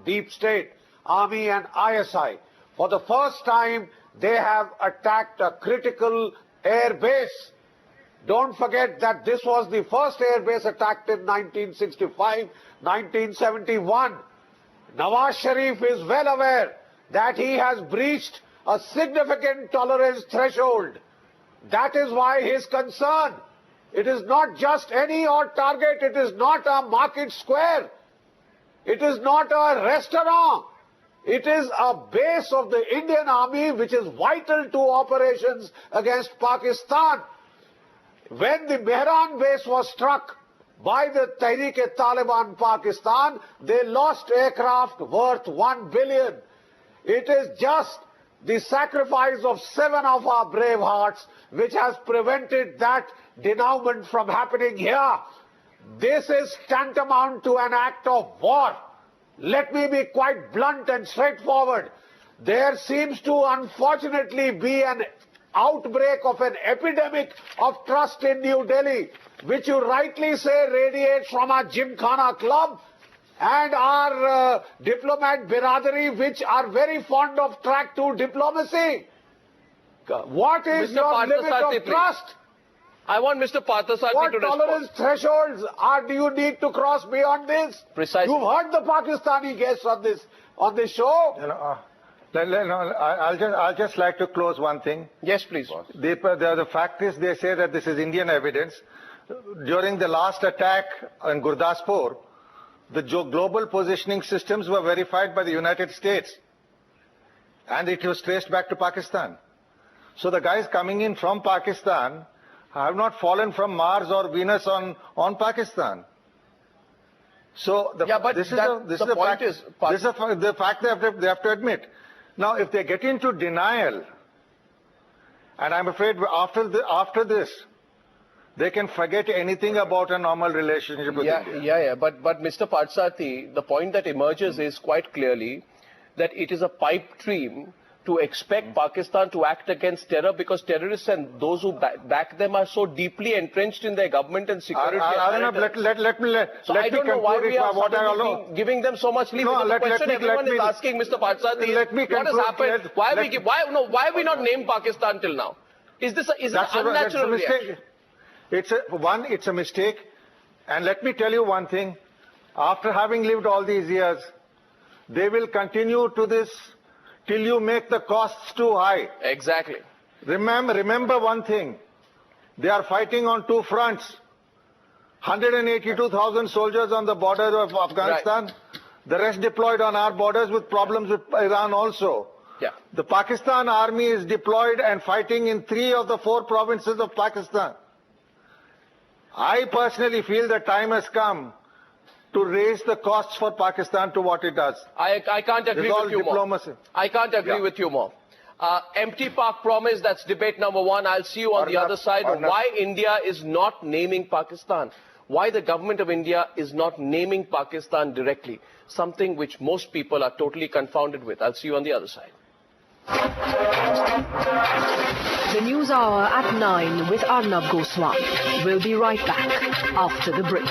deep state, army and ISI. For the first time, they have attacked a critical air base. Don't forget that this was the first air base attacked in 1965, 1971. Nawaz Sharif is well aware that he has breached a significant tolerance threshold. That is why his concern. It is not just any odd target. It is not a market square. It is not a restaurant. It is a base of the Indian Army which is vital to operations against Pakistan. When the Mehran base was struck by the Tehreek-e-Taliban Pakistan, they lost aircraft worth $1 billion. It is just the sacrifice of 7 of our brave hearts which has prevented that denouement from happening here. This is tantamount to an act of war. Let me be quite blunt and straightforward. There seems to unfortunately be an outbreak of an epidemic of trust in New Delhi, which you rightly say radiates from our Gymkhana club and our diplomat biradari, which are very fond of track 2 diplomacy. What is your limit of trust? I want Mr. Parthasarthy what to respond. What tolerance thresholds do you need to cross beyond this? Precisely. You've heard the Pakistani guests on this show. You know, I'll just like to close one thing. Yes, please. The fact is, they say that this is Indian evidence. During the last attack in Gurdaspur, the global positioning systems were verified by the United States, and it was traced back to Pakistan. So the guys coming in from Pakistan have not fallen from Mars or Venus on Pakistan. So the fact they have to admit. Now, if they get into denial, and I'm afraid after this, they can forget anything about a normal relationship with India. Yeah. But Mr. Parthasarthy, the point that emerges is quite clearly that it is a pipe dream to expect Pakistan to act against terror because terrorists and those who back them are so deeply entrenched in their government and security. Let me I don't know why we are giving them so much leave. The question everyone is asking, Mr. Parthasarthy, what has happened? Why have we not named Pakistan till now? Is this an unnatural reaction? It's a mistake. And let me tell you one thing. After having lived all these years, they will continue to this till you make the costs too high. Exactly. Remember one thing. They are fighting on 2 fronts. 182,000 soldiers on the border of Afghanistan. Right. The rest deployed on our borders with problems with Iran also. Yeah. The Pakistan army is deployed and fighting in 3 of the 4 provinces of Pakistan. I personally feel the time has come to raise the costs for Pakistan to what it does. I can't agree with you diplomacy. more. I can't agree with you more. Empty park promise, that's debate number 1. I'll see you on the other side. Why India is not naming Pakistan. Why the government of India is not naming Pakistan directly. Something which most people are totally confounded with. I'll see you on the other side. The News Hour at 9 with Arnab Goswami. We'll be right back after the break.